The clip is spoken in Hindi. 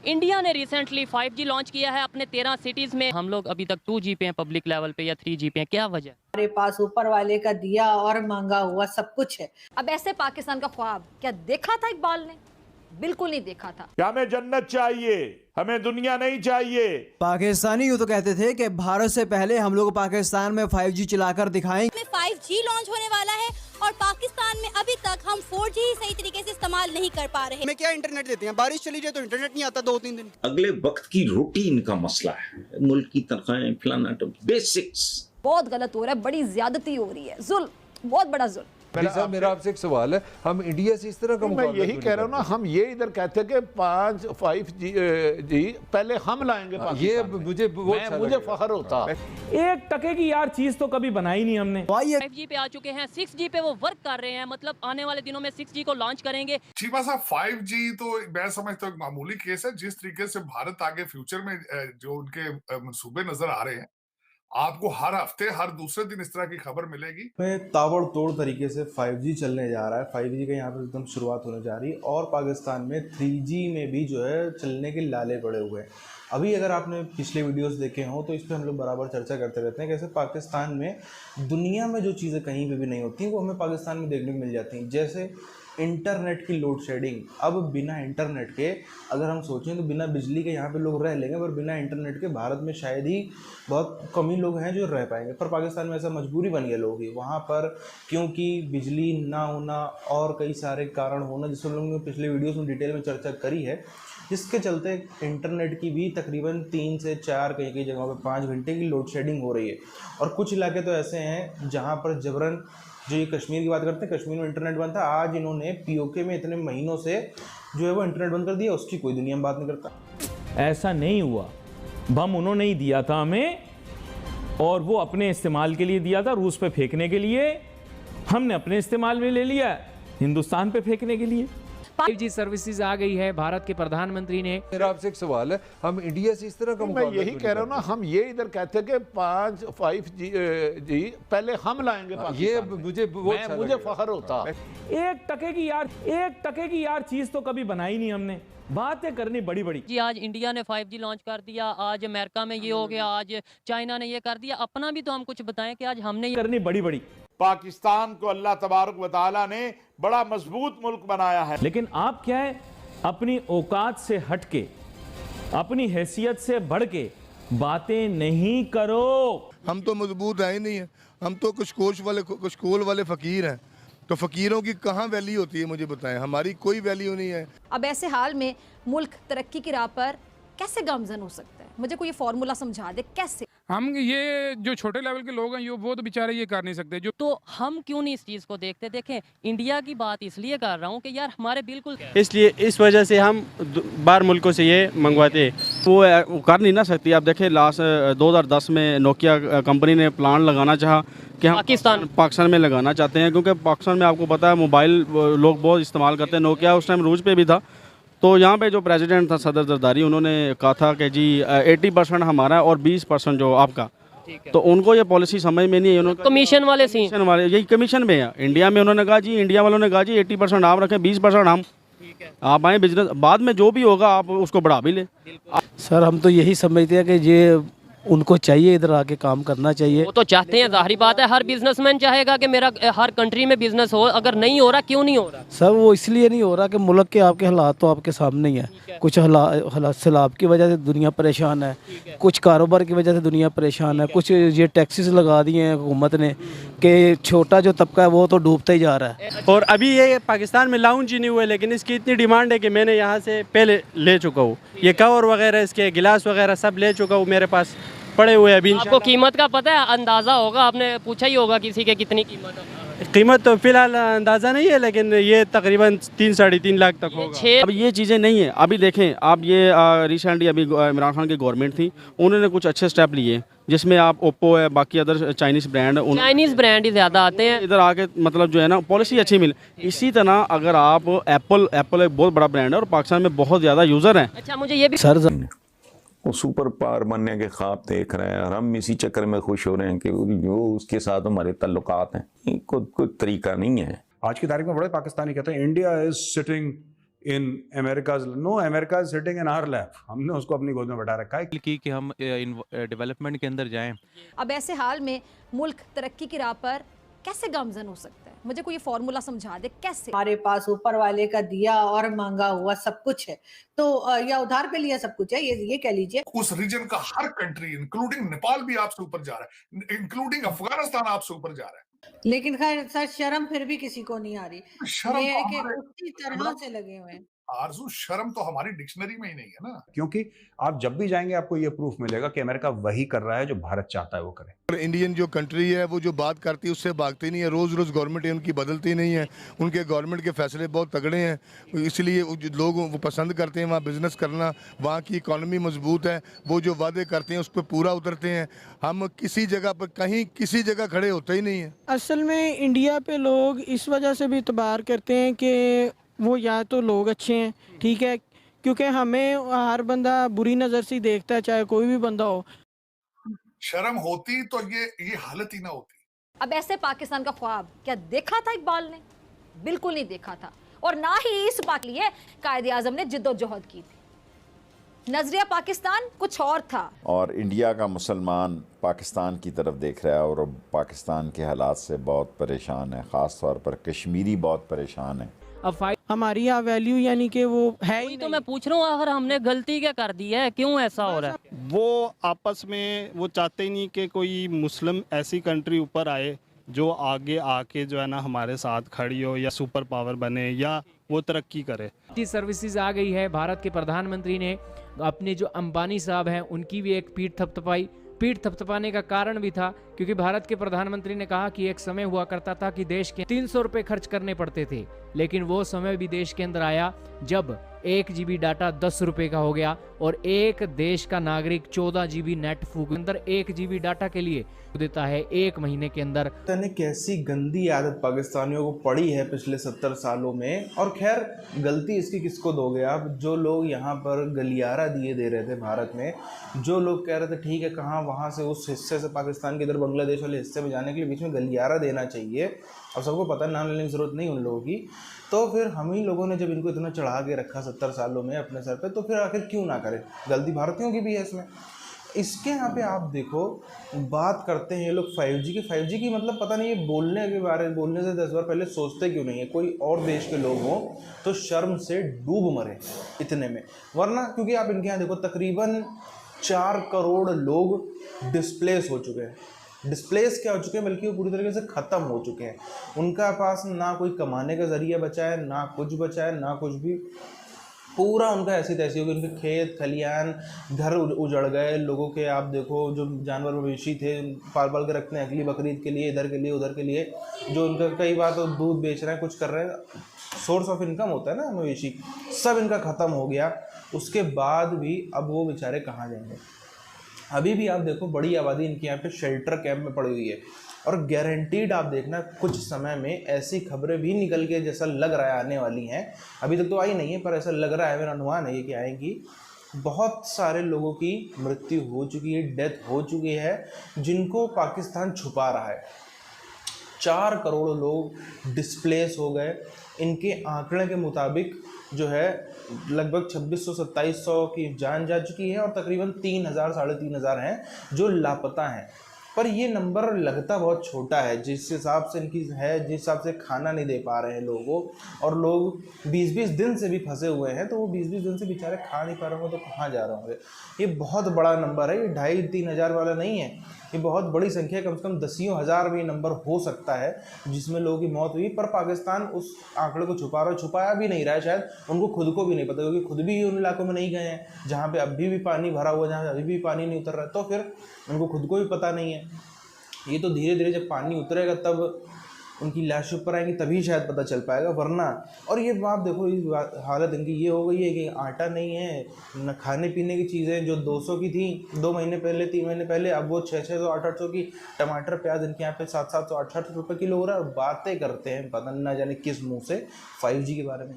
इंडिया ने रिसेंटली 5G लॉन्च किया है अपने 13 सिटीज में। हम लोग अभी तक 2G पे हैं पब्लिक लेवल पे या 3G पे हैं, क्या वजह? हमारे पास ऊपर वाले का दिया और मांगा हुआ सब कुछ है। अब ऐसे पाकिस्तान का ख्वाब क्या देखा था इकबाल ने? बिल्कुल नहीं देखा था। क्या हमें जन्नत चाहिए, हमें दुनिया नहीं चाहिए। पाकिस्तानी यूँ तो कहते थे कि भारत से पहले हम लोग पाकिस्तान में 5G चलाकर दिखाएंगे। 5G लॉन्च होने वाला है और पाकिस्तान में अभी तक हम 4G ही सही तरीके से इस्तेमाल नहीं कर पा रहे। हमें क्या इंटरनेट देते हैं, बारिश चली जाए तो इंटरनेट नहीं आता 2-3 दिन। अगले वक्त की रोटी इनका मसला है, मुल्क की तनख्वाहें फलाना बेसिक्स। बहुत गलत हो रहा है, बड़ी ज्यादती हो रही है, जुल्म, बहुत बड़ा जुल्म। मेरा आपसे एक सवाल है, हम इंडिया से इस तरह का मैं यही कह रहा हूँ ना, हम ये इधर कहते हैं कि 5G पहले हम लाएंगे। ये मुझे मुझे फख्र होता। 1 टके की यार चीज तो कभी बनाई नहीं हमने। 5G पे आ चुके हैं, 6G पे वो वर्क कर रहे हैं, मतलब आने वाले दिनों में 6G को लॉन्च करेंगे। चीमा साहब 5G तो मैं समझता हूँ एक मामूली केस है। जिस तरीके से भारत आगे फ्यूचर में जो उनके मंसूबे नजर आ रहे हैं, आपको हर हफ्ते हर दूसरे दिन इस तरह की खबर मिलेगी। ताबड़तोड़ तरीके से 5G चलने जा रहा है। 5G का यहाँ पर एकदम शुरुआत होने जा रही है और पाकिस्तान में 3G में भी जो है चलने के लाले पड़े हुए हैं। अभी अगर आपने पिछले वीडियोस देखे हों तो इस पर हम लोग बराबर चर्चा करते रहते हैं कैसे पाकिस्तान में दुनिया में जो चीज़ें कहीं पे भी नहीं होती वो हमें पाकिस्तान में देखने को मिल जाती हैं। जैसे इंटरनेट की लोड शेडिंग। अब बिना इंटरनेट के अगर हम सोचें तो बिना बिजली के यहाँ पे लोग रह लेंगे, पर बिना इंटरनेट के भारत में शायद ही बहुत कम ही लोग हैं जो रह पाएंगे। पर पाकिस्तान में ऐसा मजबूरी बन गया लोगों की वहाँ पर, क्योंकि बिजली ना होना और कई सारे कारण होना जिससे हम लोगों ने पिछले वीडियोज़ में डिटेल में चर्चा करी है, जिसके चलते इंटरनेट की भी तकरीबन 3 से 4 कई कई जगहों पर 5 घंटे की लोड शेडिंग हो रही है। और कुछ इलाके तो ऐसे हैं जहाँ पर जबरन, जो ये कश्मीर की बात करते हैं, कश्मीर में इंटरनेट बंद था, आज इन्होंने पीओके में इतने महीनों से जो है वो इंटरनेट बंद कर दिया, उसकी कोई दुनिया में बात नहीं करता। ऐसा नहीं हुआ, बम उन्होंने ही दिया था हमें और वो अपने इस्तेमाल के लिए दिया था, रूस पे फेंकने के लिए। हमने अपने इस्तेमाल में ले लिया, हिंदुस्तान पे फेंकने के लिए। 5G सर्विसेज आ गई है, भारत के प्रधानमंत्री ने। मेरा आपसे एक सवाल है, हम इंडिया से इस तरह का मैं यही कह रहा हूँ ना, हम ये इधर कहते हैं कि 5G पहले हम लाएंगे। ये मुझे फख्र होता। 1 टके की यार चीज तो कभी बनाई नहीं हमने, बातें करनी बड़ी बड़ी। जी आज इंडिया ने 5G लॉन्च कर दिया, आज अमेरिका में ये हो गया, आज चाइना ने ये कर दिया, अपना भी तो हम कुछ बताएं कि आज हमने ये करनी बड़ी बड़ी। पाकिस्तान को अल्लाह तबारक व तआला ने बड़ा मजबूत मुल्क बनाया है। लेकिन आप क्या है, अपनी औकात से हट के, अपनी हैसियत से बढ़ के बातें नहीं करो। हम तो मजबूत है ही नहीं है, हम तो कुछ कोल वाले फकीर हैं। तो फकीरों की कहाँ वैल्यू होती है मुझे बताएं, हमारी कोई वैल्यू नहीं है। अब ऐसे हाल में मुल्क तरक्की की राह पर कैसे गामजन हो सकता है? मुझे कोई फॉर्मूला समझा दे कैसे। हम ये जो छोटे लेवल के लोग हैं वो तो बेचारे ये कर नहीं सकते। जो तो हम क्यों नहीं इस चीज़ को देखते? देखें, इंडिया की बात इसलिए कर रहा हूँ कि यार हमारे बिल्कुल, इसलिए इस वजह से हम बाहर मुल्कों से ये मंगवाते। वो कर नहीं ना सकती। आप देखें लास्ट 2010 में नोकिया कंपनी ने प्लांट लगाना चाहा कि हम पाकिस्तान में लगाना चाहते हैं, क्योंकि पाकिस्तान में आपको पता है मोबाइल लोग बहुत इस्तेमाल करते हैं। नोकिया उस टाइम रूज पे भी था। तो यहाँ पे जो प्रेसिडेंट था सदर जरदारी, उन्होंने कहा था कि जी 80% हमारा और 20% जो आपका। तो उनको ये पॉलिसी समझ में नहीं है। कमीशन वाले यही कमीशन में है इंडिया में। उन्होंने कहा जी, इंडिया वालों ने कहा जी 80% आप रखें, 20% हम। आप आए बिजनेस, बाद में जो भी होगा आप उसको बढ़ा भी लें। सर हम तो यही समझते हैं कि ये उनको चाहिए इधर आके काम करना चाहिए। वो तो चाहते हैं, जाहिर बात है, हर बिजनेसमैन चाहेगा कि मेरा हर कंट्री में बिजनेस हो। अगर नहीं हो रहा, क्यों नहीं हो रहा? सर वो इसलिए नहीं हो रहा कि मुल्क के आपके हालात तो आपके सामने ही है। कुछ हालात सैलाब की वजह से दुनिया परेशान है, कुछ कारोबार की वजह से दुनिया परेशान है, कुछ ये टैक्सेस लगा दिए हैं हुकूमत ने कि छोटा जो तबका है वो तो डूबता ही जा रहा है। और अभी ये पाकिस्तान में लॉन्च ही नहीं हुआ, लेकिन इसकी इतनी डिमांड है कि मैंने यहाँ से पहले ले चुका हूँ। ये कवर वगैरह, इसके गिलास वगैरह सब ले चुका हूँ, मेरे पास पड़े हुए अभी। आपको कीमत का पता है, अंदाजा होगा, आपने पूछा ही होगा किसी के कितनी कीमत है? कीमत तो फिलहाल अंदाज़ा नहीं है, लेकिन ये तकरीबन 3-3.5 लाख तक होगा। अब ये चीज़ें नहीं है। अभी देखें आप, ये रिसेंटली अभी इमरान खान की गवर्नमेंट थी, उन्होंने कुछ अच्छे स्टेप लिए जिसमें आप ओप्पो है, बाकी अदर चाइनीज़ ब्रांड ही ज़्यादा आते हैं इधर आके, मतलब जो है ना पॉलिसी अच्छी मिले। इसी तरह अगर आप एप्पल एक बहुत बड़ा ब्रांड है और पाकिस्तान में बहुत ज़्यादा यूज़र हैं। अच्छा, मुझे ये भी सर वो सुपर पावर बनने के ख्वाब देख रहे हैं और हम इसी चक्कर में खुश हो रहे हैं कि जो उसके साथ हमारे ताल्लुकात हैं, कोई तरीका नहीं है। आज की तारीख में बड़े पाकिस्तानी कहते हैं India is sitting in America's no America is sitting in our lap. हमने उसको अपनी गोद में बैठा रखा है कि हम डेवलपमेंट के अंदर जाएं। अब ऐसे हाल में मुल्क तरक्की की राह पर कैसे गामजन हो सकता है? मुझे कोई फॉर्मूला समझा दे कैसे। हमारे पास ऊपर वाले का दिया और मांगा हुआ सब कुछ है, तो या उधार पे लिया सब कुछ है, ये कह लीजिए। उस रीजन का हर कंट्री इंक्लूडिंग नेपाल भी आपसे ऊपर जा रहा है, इंक्लूडिंग अफगानिस्तान आपसे ऊपर जा रहा है। लेकिन खैर सर, शर्म फिर भी किसी को नहीं आ रही। शर्म ये है तो कि हमारे उसी तरह से लगे हुए हैं। आरजू, शर्म तो हमारी डिक्शनरी में ही नहीं है ना। क्योंकि आप जब भी जाएंगे आपको ये प्रूफ मिलेगा कि अमेरिका वही कर रहा है जो भारत चाहता है वो करे। और इंडियन जो कंट्री है वो जो बात करती है उससे भागती नहीं है। रोज रोज गवर्नमेंट उनकी बदलती नहीं है, उनके गवर्नमेंट के फैसले बहुत तगड़े हैं, इसलिए लोग वो पसंद करते हैं वहाँ बिजनेस करना। वहाँ की इकॉनमी मजबूत है, वो जो वादे करते हैं उस पर पूरा उतरते हैं। हम किसी जगह पर कहीं किसी जगह खड़े होते ही नहीं है। असल में इंडिया पे लोग इस वजह से भी इतबार करते हैं कि वो या तो लोग अच्छे हैं, ठीक है, क्योंकि हमें हर बंदा बुरी नज़र से देखता है, चाहे कोई भी बंदा हो। शर्म होती तो ये हालत ही ना होती। अब ऐसे पाकिस्तान का ख्वाब क्या देखा था इकबाल ने? बिल्कुल नहीं देखा था, और ना ही इस बात के लिए कायदे आजम ने जिद्दोजहद की थी। नजरिया पाकिस्तान कुछ और था। और इंडिया का मुसलमान पाकिस्तान की तरफ देख रहा है और अब पाकिस्तान के हालात से बहुत परेशान है, ख़ास तौर पर कश्मीरी बहुत परेशान है। अब हमारी यहाँ वैल्यू यानी कि वो है ही तो मैं पूछ रहा हूँ, आखिर हमने गलती क्या कर दी है, क्यों ऐसा हो रहा है? वो आपस में वो चाहते ही नहीं कि कोई मुस्लिम ऐसी कंट्री ऊपर आए जो आगे आके जो है ना हमारे साथ खड़ी हो या सुपर पावर बने या वो तरक्की करे। सर्विसेज आ गई है। भारत के प्रधानमंत्री ने अपने जो अंबानी साहब हैं उनकी भी एक पीठ थपथपाई। पीठ थपथपाने का कारण भी था क्योंकि भारत के प्रधानमंत्री ने कहा कि एक समय हुआ करता था कि देश के 300 रुपए खर्च करने पड़ते थे, लेकिन वो समय भी देश के अंदर आया जब 1 GB डाटा 10 रुपए का हो गया और एक देश का नागरिक 14 GB नेट फूक अंदर 1 GB डाटा के लिए देता है 1 महीने के अंदर। ने कैसी गंदी आदत पाकिस्तानियों को पड़ी है पिछले 70 सालों में। और खैर गलती इसकी किसको दोगे आप? जो लोग यहाँ पर गलियारा दिए दे रहे थे भारत में, जो लोग कह रहे थे ठीक है कहाँ वहाँ से उस हिस्से से पाकिस्तान के इधर बांग्लादेश वाले हिस्से में जाने के लिए बीच में गलियारा देना चाहिए। अब सबको पता नाम लेने की जरूरत नहीं उन लोगों की। तो फिर हम ही लोगों ने जब इनको इतना चढ़ा के रखा 70 सालों में अपने सर पे, तो फिर आखिर क्यों ना करें? गलती भारतीयों की भी है इसमें। इसके यहाँ पे आप देखो बात करते हैं ये लोग 5G की। 5G की मतलब पता नहीं ये बोलने से 10 बार पहले सोचते क्यों नहीं है। कोई और देश के लोग हों तो शर्म से डूब मरे इतने में, वरना क्योंकि आप इनके यहाँ देखो तकरीबन 4 करोड़ लोग डिस्प्लेस हो चुके हैं। डिस्प्लेस क्या हो चुके हैं, बल्कि वो पूरी तरीके से ख़त्म हो चुके हैं। उनका पास ना कोई कमाने का ज़रिया बचा है, ना कुछ बचा है, ना कुछ भी। पूरा उनका ऐसी तैसी हो गई। उनके खेत खलियान घर उजड़ गए लोगों के। आप देखो जो जानवर मवेशी थे पाल के रखते हैं अगली बकरीद के लिए, इधर के लिए उधर के लिए, जो उनका कई बार तो दूध बेच रहे हैं, कुछ कर रहे हैं, सोर्स ऑफ इनकम होता है ना मवेशी, सब इनका ख़त्म हो गया। उसके बाद भी अब वो बेचारे कहाँ जाएंगे? अभी भी आप देखो बड़ी आबादी इनके यहाँ पे शेल्टर कैंप में पड़ी हुई है, और गारंटीड आप देखना कुछ समय में ऐसी खबरें भी निकल के जैसा लग रहा है आने वाली हैं। अभी तक तो आई नहीं है पर ऐसा लग रहा है, मेरा अनुमान है कि आएंगी। बहुत सारे लोगों की मृत्यु हो चुकी है, डेथ हो चुकी है, जिनको पाकिस्तान छुपा रहा है। 4 करोड़ लोग डिस्प्लेस हो गए। इनके आंकड़े के मुताबिक जो है लगभग 2600-2700 की जान जा चुकी है और तकरीबन 3000 साढ़े 3000 हैं जो लापता हैं। पर ये नंबर लगता बहुत छोटा है जिस हिसाब से इनकी है, जिस हिसाब से खाना नहीं दे पा रहे हैं लोगों, और लोग 20-20 दिन से भी फंसे हुए हैं, तो वो 20-20 दिन से बेचारे खा नहीं पा रहे होंगे तो कहाँ जा रहे होंगे? ये बहुत बड़ा नंबर है, ये 2,500-3 हज़ार वाला नहीं है, ये बहुत बड़ी संख्या है। कम से कम 10 हज़ार भी नंबर हो सकता है जिसमें लोगों की मौत हुई। पर पाकिस्तान उस आंकड़े को छुपाया भी नहीं रहा है, शायद उनको खुद को भी नहीं पता, क्योंकि खुद भी उन इलाकों में नहीं गए हैं जहाँ पे अभी भी पानी भरा हुआ, जहाँ अभी भी पानी नहीं उतर रहा है, तो फिर उनको खुद को भी पता नहीं है। ये तो धीरे धीरे जब पानी उतरेगा तब उनकी लाश ऊपर आएंगी तभी शायद पता चल पाएगा, वरना। और ये आप देखो इस हालत इनकी ये हो गई है कि आटा नहीं है, न खाने पीने की चीज़ें जो 200 की थी 2 महीने पहले 3 महीने पहले, अब वो 600 800 की टमाटर प्याज इनके यहाँ पे 700 800 रुपये किलो हो रहा है। बातें करते हैं पता न जाने किस मुँह से 5G के बारे में।